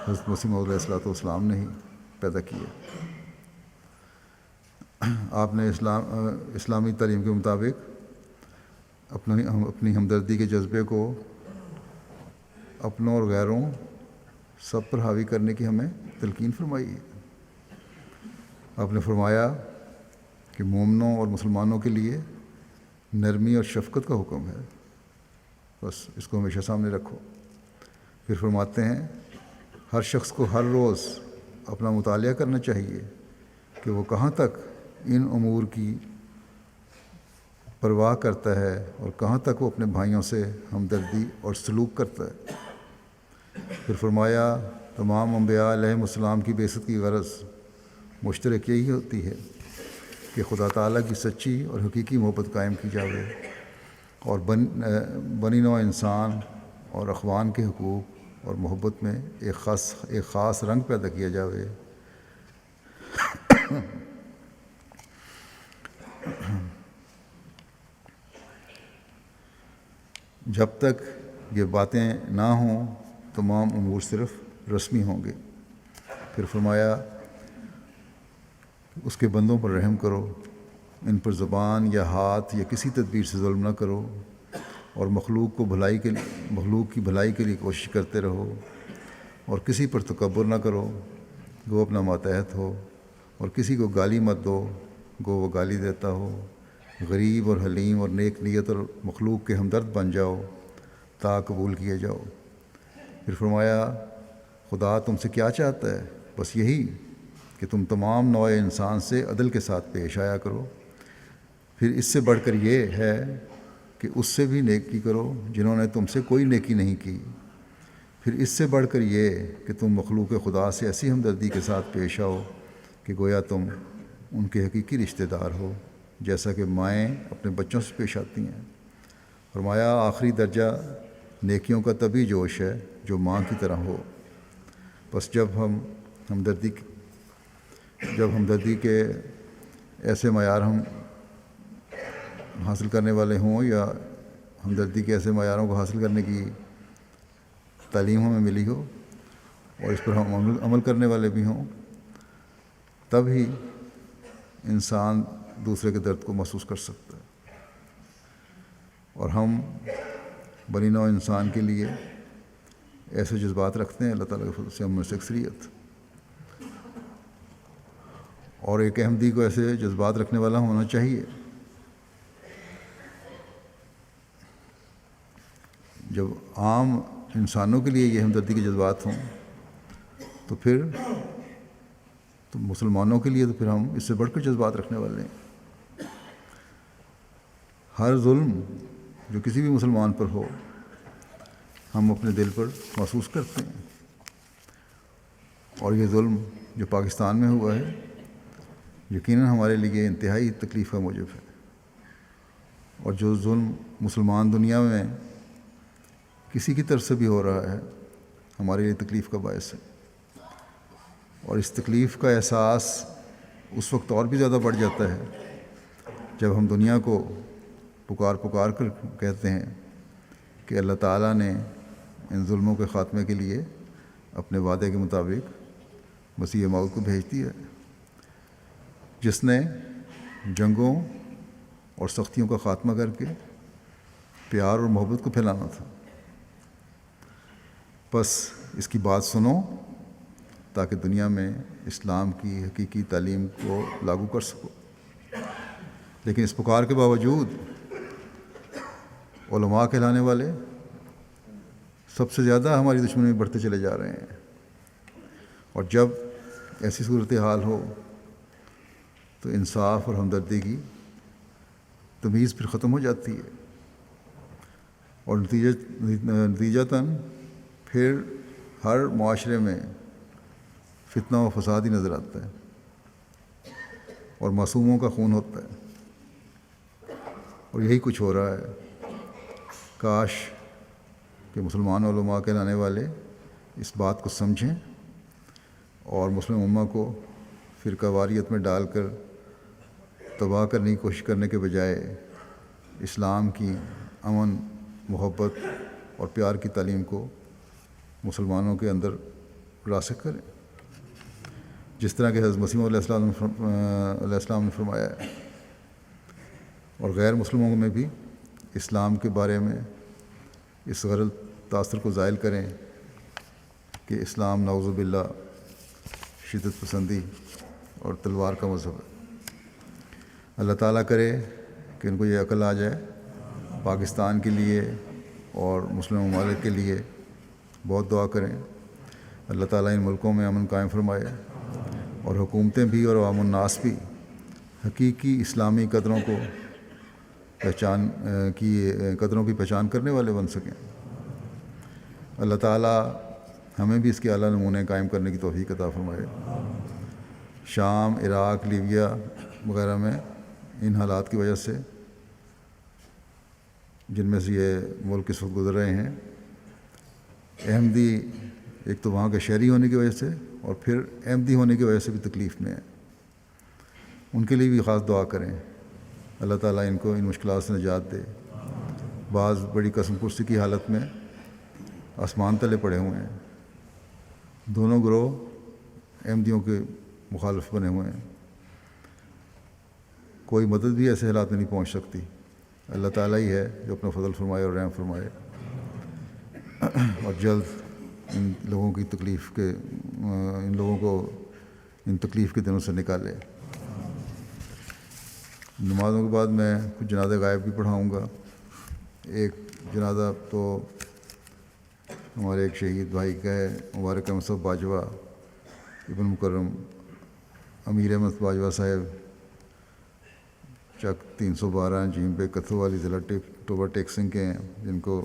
حضرت مسیح موعود علیہ السلام نے ہی پیدا کیا۔ آپ نے اسلامی تعلیم کے مطابق اپنی ہمدردی کے جذبے کو اپنوں اور غیروں سب پر حاوی کرنے کی ہمیں تلقین فرمائی ہے۔ آپ نے فرمایا کہ مومنوں اور مسلمانوں کے لیے نرمی اور شفقت کا حکم ہے، بس اس کو ہمیشہ سامنے رکھو۔ پھر فرماتے ہیں ہر شخص کو ہر روز اپنا مطالعہ کرنا چاہیے کہ وہ کہاں تک ان امور کی پرواہ کرتا ہے اور کہاں تک وہ اپنے بھائیوں سے ہمدردی اور سلوک کرتا ہے۔ پھر فرمایا تمام انبیاء علیہم السلام کی بعثت کی غرض مشترک یہی ہوتی ہے کہ خدا تعالیٰ کی سچی اور حقیقی محبت قائم کی جاوے اور بنی نوع انسان اور اخوان کے حقوق اور محبت میں ایک خاص رنگ پیدا کیا جاوے۔ جب تک یہ باتیں نہ ہوں تمام امور صرف رسمی ہوں گے۔ پھر فرمایا اس کے بندوں پر رحم کرو، ان پر زبان یا ہاتھ یا کسی تدبیر سے ظلم نہ کرو، اور مخلوق کی بھلائی کے لیے کوشش کرتے رہو، اور کسی پر تکبر نہ کرو گو اپنا ماتحت ہو، اور کسی کو گالی مت دو گو وہ گالی دیتا ہو، غریب اور حلیم اور نیک نیت اور مخلوق کے ہمدرد بن جاؤ تا قبول کیے جاؤ۔ پھر فرمایا خدا تم سے کیا چاہتا ہے؟ بس یہی کہ تم تمام نوع انسان سے عدل کے ساتھ پیش آیا کرو، پھر اس سے بڑھ کر یہ ہے کہ اس سے بھی نیکی کرو جنہوں نے تم سے کوئی نیکی نہیں کی، پھر اس سے بڑھ کر یہ کہ تم مخلوق خدا سے ایسی ہمدردی کے ساتھ پیش آؤ کہ گویا تم ان کے حقیقی رشتہ دار ہو، جیسا کہ مائیں اپنے بچوں سے پیش آتی ہیں۔ فرمایا آخری درجہ نیکیوں کا تبھی جوش ہے جو ماں کی طرح ہو۔ بس جب ہمدردی کے ایسے معیار ہم حاصل کرنے والے ہوں، یا ہمدردی کے ایسے معیاروں کو حاصل کرنے کی تعلیم ہمیں ملی ہو اور اس پر ہم عمل کرنے والے بھی ہوں، تب ہی انسان دوسرے کے درد کو محسوس کر سکتا ہے۔ اور ہم بنی نوع انسان کے لیے ایسے جذبات رکھتے ہیں، اللہ تعالیٰ کے فضل سے ہم میں سے اکثریت، اور ایک احمدی کو ایسے جذبات رکھنے والا ہونا چاہیے۔ جب عام انسانوں کے لیے یہ ہمدردی کے جذبات ہوں تو پھر مسلمانوں کے لیے تو پھر ہم اس سے بڑھ کر جذبات رکھنے والے ہیں۔ ہر ظلم جو کسی بھی مسلمان پر ہو ہم اپنے دل پر محسوس کرتے ہیں، اور یہ ظلم جو پاکستان میں ہوا ہے یقیناً ہمارے لیے انتہائی تکلیف کا موجب ہے، اور جو ظلم مسلمان دنیا میں کسی کی طرف سے بھی ہو رہا ہے ہمارے لیے تکلیف کا باعث ہے، اور اس تکلیف کا احساس اس وقت اور بھی زیادہ بڑھ جاتا ہے جب ہم دنیا کو پکار کر کہتے ہیں کہ اللہ تعالیٰ نے ان ظلموں کے خاتمے کے لیے اپنے وعدے کے مطابق مسیح موعود کو بھیج دیا ہے، جس نے جنگوں اور سختیوں کا خاتمہ کر کے پیار اور محبت کو پھیلانا تھا۔ بس اس کی بات سنو تاکہ دنیا میں اسلام کی حقیقی تعلیم کو لاگو کر سکو، لیکن اس پکار کے باوجود علماء کہلانے والے سب سے زیادہ ہماری دشمنی میں بڑھتے چلے جا رہے ہیں، اور جب ایسی صورتحال ہو تو انصاف اور ہمدردی کی تمیز پھر ختم ہو جاتی ہے، اور نتیجتاً پھر ہر معاشرے میں فتنہ و فساد ہی نظر آتا ہے اور معصوموں کا خون ہوتا ہے، اور یہی کچھ ہو رہا ہے۔ کاش کہ مسلمان علماء کہلانے والے اس بات کو سمجھیں اور مسلم امہ کو فرقہ واریت میں ڈال کر تباہ کرنے کی کوشش کرنے کے بجائے اسلام کی امن، محبت اور پیار کی تعلیم کو مسلمانوں کے اندر راسخ کریں، جس طرح کہ حضرت مسیح علیہ السلام نے فرمایا ہے، اور غیر مسلموں میں بھی اسلام کے بارے میں اس غلط تاثر کو زائل کریں کہ اسلام نعوذ باللہ شدت پسندی اور تلوار کا مذہب ہے۔ اللہ تعالیٰ کرے کہ ان کو یہ عقل آ جائے۔ پاکستان کے لیے اور مسلم ممالک کے لیے بہت دعا کریں، اللہ تعالیٰ ان ملکوں میں امن قائم فرمائے، اور حکومتیں بھی اور عوام الناس بھی حقیقی اسلامی قدروں کی پہچان کرنے والے بن سکیں۔ اللہ تعالیٰ ہمیں بھی اس کے اعلیٰ نمونے قائم کرنے کی توفیق عطا فرمائے۔ شام، عراق، لیبیا وغیرہ میں ان حالات کی وجہ سے جن میں سے یہ ملک اس وقت گزر رہے ہیں، احمدی ایک تو وہاں کے شہری ہونے کی وجہ سے اور پھر احمدی ہونے کی وجہ سے بھی تکلیف میں ہیں، ان کے لیے بھی خاص دعا کریں، اللہ تعالیٰ ان کو ان مشکلات سے نجات دے۔ بعض بڑی قسم پرسی کی حالت میں آسمان تلے پڑے ہوئے ہیں، دونوں گروہ احمدیوں کے مخالف بنے ہوئے ہیں، کوئی مدد بھی ایسے حالات میں نہیں پہنچ سکتی۔ اللہ تعالیٰ ہی ہے جو اپنا فضل فرمائے اور رحم فرمائے، اور جلد ان لوگوں کو ان تکلیف کے دنوں سے نکالے۔ نمازوں کے بعد میں کچھ جنازہ غائب بھی پڑھاؤں گا۔ ایک جنازہ تو ہمارے ایک شہید بھائی کا ہے، مبارک احمد صاحب باجوہ ابن مکرم امیر احمد باجوہ صاحب، چک 312 جیم پہ کتھو والی ضلع ٹوبہ ٹیک سنگھ کے ہیں، جن کو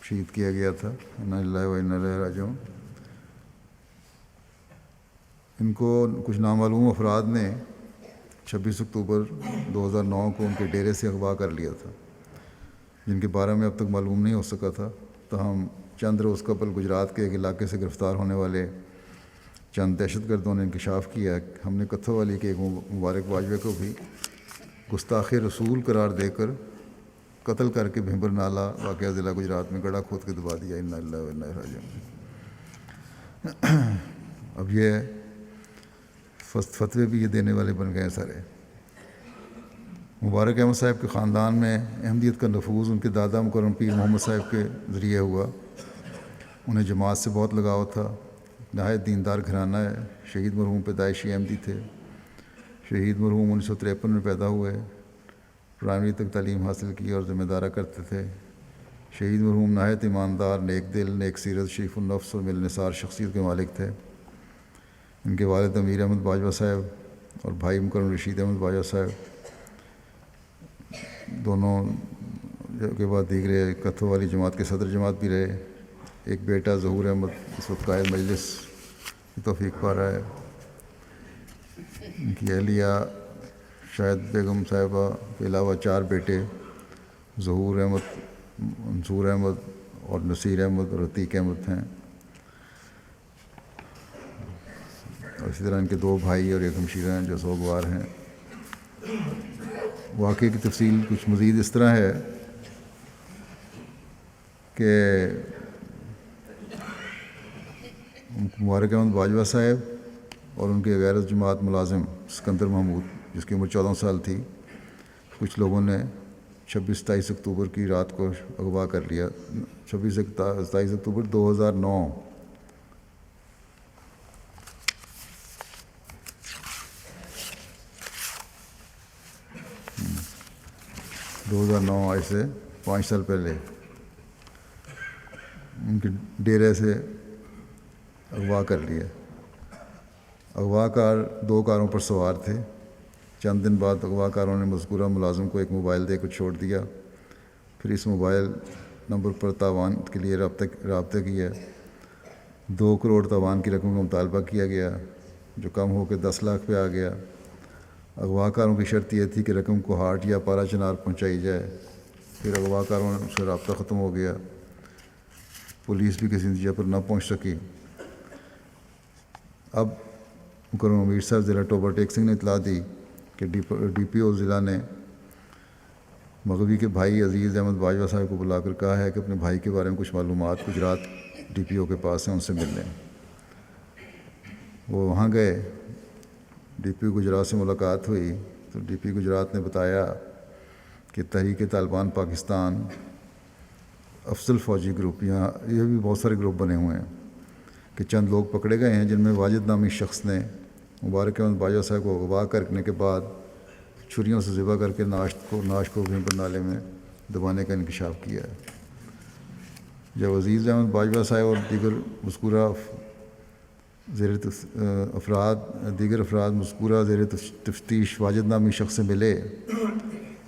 شہید کیا گیا تھا۔ انا للہ و انا الیہ راجعون۔ ان کو کچھ نامعلوم افراد نے 26 اکتوبر 2009 کو ان کے ڈیرے سے اغوا کر لیا تھا، جن کے بارے میں اب تک معلوم نہیں ہو سکا تھا، تاہم چند روز قبل گجرات کے ایک علاقے سے گرفتار ہونے والے چند دہشت گردوں نے انکشاف کیا کہ ہم نے کتھو والی کے ایک مبارک باجوے کو بھی گستاخ رسول قرار دے کر قتل کر کے بھیمبر نالہ واقعہ ضلع گجرات میں گڑھا کھود کے دبا دیا۔ انا للہ و انا الیہ راجعون۔ اب یہ فتوے بھی یہ دینے والے بن گئے ہیں سارے۔ مبارک احمد صاحب کے خاندان میں احمدیت کا نفوذ ان کے دادا مکرم پیر محمد صاحب کے ذریعے ہوا۔ انہیں جماعت سے بہت لگاؤ تھا، نہایت دیندار گھرانہ ہے۔ شہید مرحوم پیدائشی احمدی تھے۔ شہید مرحوم 1953 میں پیدا ہوئے، پرائمری تک تعلیم حاصل کی اور ذمہ دارہ کرتے تھے۔ شہید مرحوم نہایت ایماندار، نیک دل، نیک سیرت، شریف النفس اور ملنسار شخصیت کے مالک تھے۔ ان کے والد امیر احمد باجوہ صاحب اور بھائی مکرم رشید احمد باجوہ صاحب دونوں کے بعد دیگر کتھوں والی جماعت کے صدر جماعت بھی رہے. ایک بیٹا ظہور احمد اس وقت قائد مجلس کی توفیق پا رہا ہے. ان کی اہلیہ شاہد بیگم صاحبہ کے علاوہ 4 بیٹے ظہور احمد، منصور احمد اور نصیر احمد اور عتیق احمد ہیں. اور اسی طرح ان کے 2 بھائی اور ایک ہمشیرہ ہیں جو سوگوار ہیں. واقعے کی تفصیل کچھ مزید اس طرح ہے کہ مبارک احمد باجوہ صاحب اور ان کے غیر جماعت ملازم سکندر محمود جس کی عمر 14 سال تھی، کچھ لوگوں نے 26-27 اکتوبر کی رات کو اغوا کر لیا. 27 اکتوبر 2009 آج سے 5 سال پہلے ان کے ڈیرے سے اغوا کر لیا. اغوا کار 2 کاروں پر سوار تھے. چند دن بعد اغوا کاروں نے مذکورہ ملازم کو ایک موبائل دے کر چھوڑ دیا. پھر اس موبائل نمبر پر تاوان کے لیے رابطہ کیا. 2 کروڑ تاوان کی رقم کا مطالبہ کیا گیا جو کم ہو کے 10 لاکھ پہ آ گیا. اغوا کاروں کی شرط یہ تھی کہ رقم کو ہاٹ یا پارا چنار پہنچائی جائے. پھر اغوا کاروں سے رابطہ ختم ہو گیا. پولیس بھی کسی نتیجے پر نہ پہنچ سکی. اب مکرم امیر صاحب ضلع ٹوبہ ٹیک سنگھ نے اطلاع دی کہ ڈی پی او ضلع نے مغوی کے بھائی عزیز احمد باجوہ صاحب کو بلا کر کہا ہے کہ اپنے بھائی کے بارے میں کچھ معلومات گجرات ڈی پی او کے پاس ہیں، ان سے مل لیں. وہ وہاں گئے. ڈی پی او گجرات سے ملاقات ہوئی تو ڈی پی گجرات نے بتایا کہ تحریک طالبان پاکستان افضل فوجی گروپ، یہاں یہ بھی بہت سارے گروپ بنے ہوئے ہیں، کہ چند لوگ پکڑے گئے ہیں جن میں واجد نامی شخص نے مبارک احمد باجوہ صاحب کو اغوا کرنے کے بعد چھریوں سے ذبح کر کے ناش کو بھیمپر نالے میں دبانے کا انکشاف کیا ہے. جب عزیز احمد باجوہ صاحب اور دیگر افراد مذکورہ زیر تفتیش واجد نامی شخص سے ملے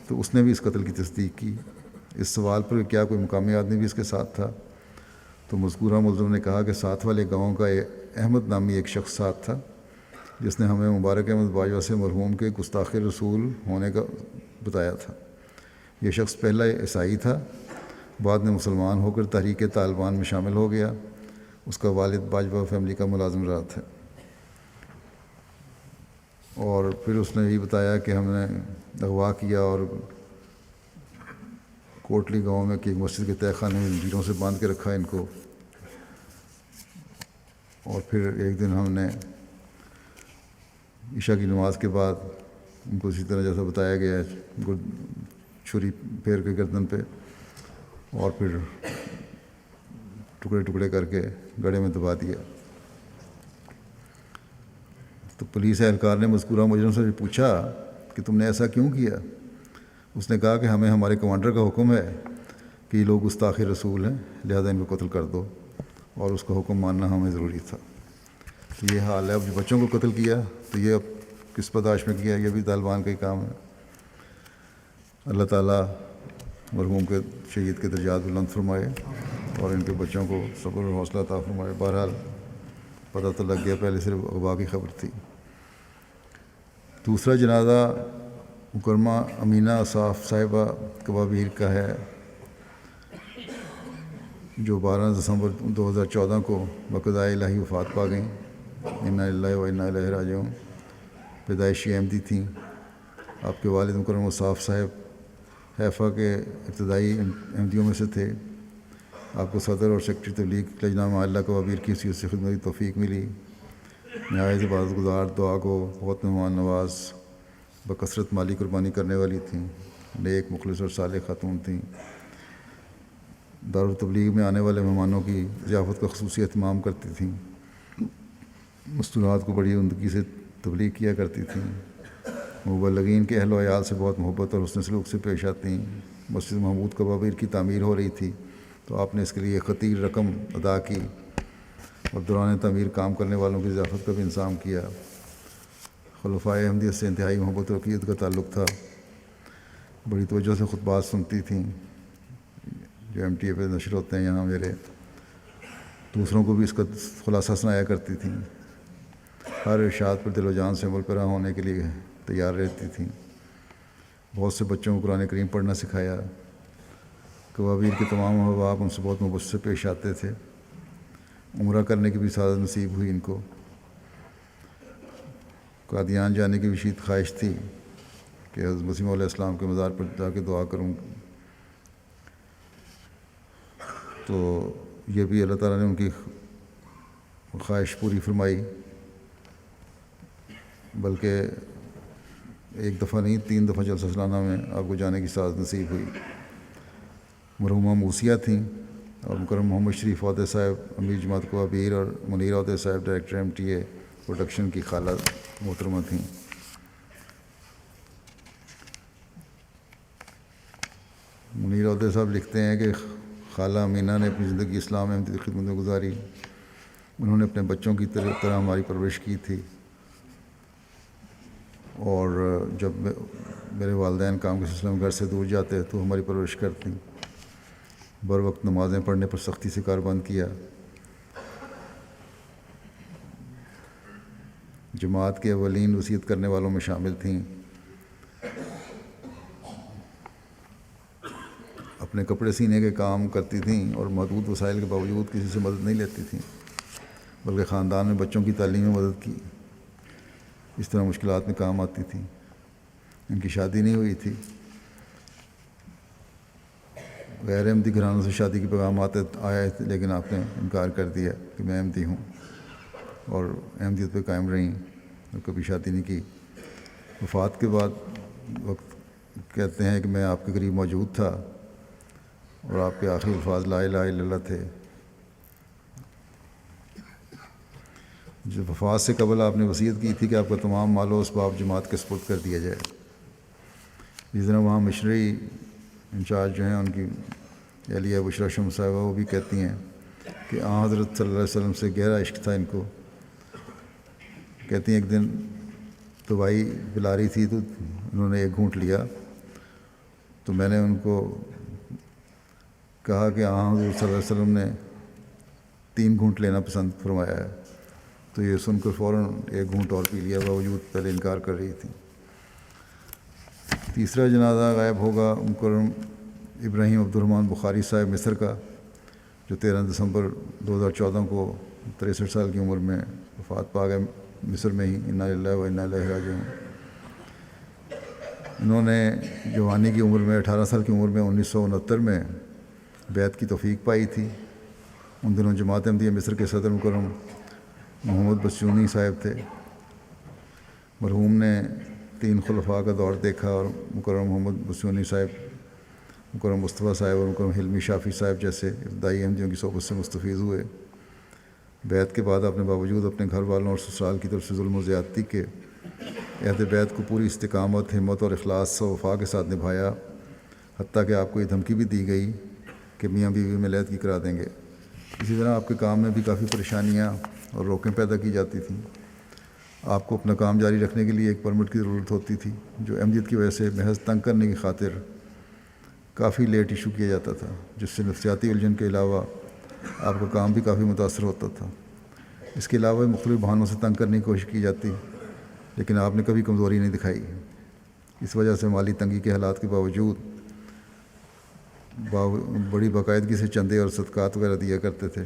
تو اس نے بھی اس قتل کی تصدیق کی. اس سوال پر کیا کوئی مقامی آدمی بھی اس کے ساتھ تھا تو مذکورہ ملزم نے کہا کہ ساتھ والے گاؤں کا احمد نامی ایک شخص ساتھ تھا جس نے ہمیں مبارک احمد باجوہ سے مرحوم کے گستاخ رسول ہونے کا بتایا تھا. یہ شخص پہلا عیسائی تھا، بعد میں مسلمان ہو کر تحریک طالبان میں شامل ہو گیا. اس کا والد باجوہ فیملی کا ملازم رہا تھا. اور پھر اس نے یہ بتایا کہ ہم نے اغوا کیا اور کوٹلی گاؤں میں کہ ایک مسجد کے تہہ خانے میں زنجیروں سے باندھ کے رکھا ان کو. اور پھر ایک دن ہم نے عشاء کی نماز کے بعد ان کو اسی طرح جیسا بتایا گیا ہے چھری پھیر کے گردن پہ اور پھر ٹکڑے ٹکڑے کر کے گڑھے میں دبا دیا. تو پولیس اہلکار نے مذکورہ مجرم سے پوچھا کہ تم نے ایسا کیوں کیا؟ اس نے کہا کہ ہمیں ہمارے کمانڈر کا حکم ہے کہ یہ لوگ گستاخ رسول ہیں، لہذا ان کو قتل کر دو، اور اس کا حکم ماننا ہمیں ضروری تھا. تو یہ حال ہے. اب جو بچوں کو قتل کیا تو یہ اب کس پداش میں کیا، یہ بھی طالبان کا ہی کام ہے. اللہ تعالیٰ مرحوم کے شہید کے درجات بلند فرمائے اور ان کے بچوں کو صبر اور حوصلہ عطا فرمائے. بہرحال پتہ تو لگ گیا، پہلے صرف اغوا کی خبر تھی. دوسرا جنازہ مکرمہ امینہ اصاف صاحبہ کبابیر کا ہے جو 12 دسمبر 2014 کو بقضائے الہی وفات پا گئیں. انا للہ و انا الیہ راجعون. پیدائشی احمدی تھیں. آپ کے والد مکرم اصاف صاحب حیفا کے ابتدائی احمدیوں میں سے تھے. آپ کو صدر اور سیکرٹری تبلیغ لجنہ معلّہ کبابیر کی حیثیت سے خدمت کی توفیق ملی. نہایت عبادت گزار، دعا گو، بہت مہمان نواز، بکثرت مالی قربانی کرنے والی تھیں. نیک، مخلص اور صالح خاتون تھیں. دارالتبلیغ میں آنے والے مہمانوں کی ضیافت کا خصوصی اہتمام کرتی تھیں. مستورات کو بڑی عمدگی سے تبلیغ کیا کرتی تھیں. مبلغین کے اہل و عیال سے بہت محبت اور حسن سلوک سے پیش آتی. مسجد محمود کبابیر کی تعمیر ہو رہی تھی تو آپ نے اس کے لیے خطیر رقم ادا کی اور دوران تعمیر کام کرنے والوں کی ضیافت کا بھی انتظام کیا. خلفائے احمدیت سے انتہائی محبت و عقیدت کا تعلق تھا. بڑی توجہ سے خطبات سنتی تھیں جو ایم ٹی اے پہ نشر ہوتے ہیں یہاں میرے، دوسروں کو بھی اس کا خلاصہ سنایا کرتی تھیں، ہر ارشاد پر دل و جان سے عمل پیرا ہونے کے لیے تیار رہتی تھیں۔ بہت سے بچوں کو قرآن کریم پڑھنا سکھایا۔ کوابیر کے تمام احباب ان سے بہت محبت سے پیش آتے تھے۔ عمرہ کرنے کی بھی سعادت نصیب ہوئی ان کو۔ قادیان جانے کی بھی شدید خواہش تھی کہ حضرت مسیح علیہ السلام کے مزار پر جا کے دعا کروں، تو یہ بھی اللہ تعالیٰ نے ان کی خواہش پوری فرمائی، بلکہ ایک دفعہ نہیں 3 دفعہ جلسہ سالانہ میں آپ کو جانے کی سعادت نصیب ہوئی۔ مرحومہ موسیہ تھیں اور مکرم محمد شریف عہدہ صاحب امیر جماعت کوابیر اور منیر عہدہ صاحب director M T A production کی خالہ محترمہ تھیں۔ منیر عہدہ صاحب لکھتے ہیں کہ خالہ امینہ نے اپنی زندگی اسلام میں احمدی خدمت میں گزاری۔ انہوں نے اپنے بچوں کی طرح ہماری پرورش کی تھی، اور جب میرے والدین کام کے سلسلے میں گھر سے دور جاتے تو ہماری پرورش کرتی، بر وقت نمازیں پڑھنے پر سختی سے کاربند کیا۔ جماعت کے اولین وصیت کرنے والوں میں شامل تھیں۔ اپنے کپڑے سینے کے کام کرتی تھیں اور محدود وسائل کے باوجود کسی سے مدد نہیں لیتی تھیں، بلکہ خاندان میں بچوں کی تعلیم میں مدد کی، اس طرح مشکلات میں کام آتی تھیں۔ ان کی شادی نہیں ہوئی تھی۔ غیر احمدی گھرانوں سے شادی کے پیغامات آئے تھے، لیکن آپ نے انکار کر دیا کہ میں احمدی ہوں، اور احمدیت پہ قائم رہیں اور کبھی شادی نہیں کی۔ وفات کے بعد وقت کہتے ہیں کہ میں آپ کے قریب موجود تھا اور آپ کے آخری الفاظ لا الہ الا اللہ تھے۔ جب وفات سے قبل آپ نے وصیت کی تھی کہ آپ کا تمام مال و اسباب جماعت کے سپرد کر دیا جائے۔ جس طرح وہاں مشرعی انچارج جو ہیں ان کی اہلیہ بشریٰ شمس صاحبہ، وہ بھی کہتی ہیں کہ آن حضرت صلی اللہ علیہ وسلم سے گہرا عشق تھا ان کو۔ کہتی ہیں ایک دن دوائی پلا رہی تھی تو انہوں نے ایک گھونٹ لیا، تو میں نے ان کو کہا کہ آن حضرت صلی اللہ علیہ وسلم نے 3 گھونٹ لینا پسند فرمایا ہے، تو یہ سن کر فوراً ایک گھونٹ اور پی لیا، باوجود پہلے انکار کر رہی تھی۔ تیسرا جنازہ غائب ہوگا مکرم ابراہیم عبدالرحمٰن بخاری صاحب مصر کا، جو 13 دسمبر 2014 کو 63 سال کی عمر میں وفات پا گئے مصر میں ہی، انا للہ و انا الیہ راجعون۔ انہوں نے جوانی کی عمر میں 18 سال کی عمر میں 1969 میں بیعت کی توفیق پائی تھی۔ ان دنوں جماعت احمدیہ مصر کے صدر مکرم محمد بسیونی صاحب تھے۔ مرحوم نے 3 خلفاء کا دور دیکھا اور مکرم محمد بسیونی صاحب، مکرم مصطفیٰ صاحب اور مکرم حلمی شافی صاحب جیسے ابتدائی احمدیوں کی صحبت سے مستفید ہوئے۔ بیعت کے بعد آپ نے باوجود اپنے گھر والوں اور سسرال کی طرف سے ظلم و زیادتی کے عہد بیعت کو پوری استقامت، ہمت اور اخلاص و وفا کے ساتھ نبھایا، حتیٰ کہ آپ کو یہ دھمکی بھی دی گئی کہ میاں بیوی میں علیحدگی کرا دیں گے۔ اسی طرح آپ کے کام میں بھی کافی پریشانیاں اور روکیں پیدا کی جاتی تھیں۔ آپ کو اپنا کام جاری رکھنے کے لیے ایک پرمٹ کی ضرورت ہوتی تھی، جو احمدیت کی وجہ سے محض تنگ کرنے کی خاطر کافی لیٹ ایشو کیا جاتا تھا، جس سے نفسیاتی الجھن کے علاوہ آپ کا کام بھی کافی متاثر ہوتا تھا۔ اس کے علاوہ مختلف بہانوں سے تنگ کرنے کی کوشش کی جاتی، لیکن آپ نے کبھی کمزوری نہیں دکھائی۔ اس وجہ سے مالی تنگی کے حالات کے باوجود بڑی باقاعدگی سے چندے اور صدقات وغیرہ دیا کرتے تھے۔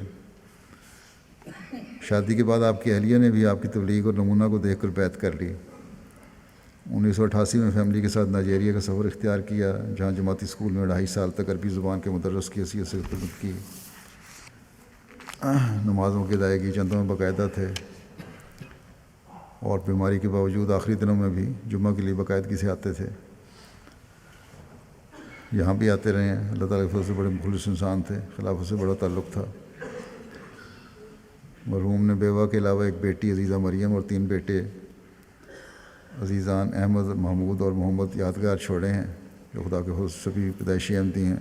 شادی کے بعد آپ کی اہلیہ نے بھی آپ کی تبلیغ اور نمونہ کو دیکھ کر بیعت کر لی۔ 1988 میں فیملی کے ساتھ نائجیریا کا سفر اختیار کیا، جہاں جماعتی اسکول میں 2.5 سال تک عربی زبان کے مدرس کی حیثیت سے خدمت کی۔ نمازوں کی ادائیگی چندوں میں باقاعدہ تھے، اور بیماری کے باوجود آخری دنوں میں بھی جمعہ کے لیے باقاعدگی سے آتے تھے۔ یہاں بھی آتے رہے ہیں۔ اللہ تعالیٰ کے فضل سے بڑے مخلص انسان تھے، خلافت سے بڑا تعلق تھا۔ مرحوم نے بیوہ کے علاوہ ایک بیٹی عزیزہ مریم اور 3 بیٹے عزیزان احمد، محمود اور محمد یادگار چھوڑے ہیں، جو خدا کے فضل سے بھی پیدائشی احمدی ہیں۔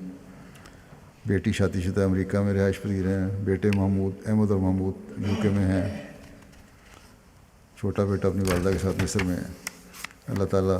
بیٹی شادی شدہ امریکہ میں رہائش پذیر ہیں۔ بیٹے محمود، احمد اور محمود UK میں ہیں۔ چھوٹا بیٹا اپنی والدہ کے ساتھ مصر میں ہے۔ اللہ تعالیٰ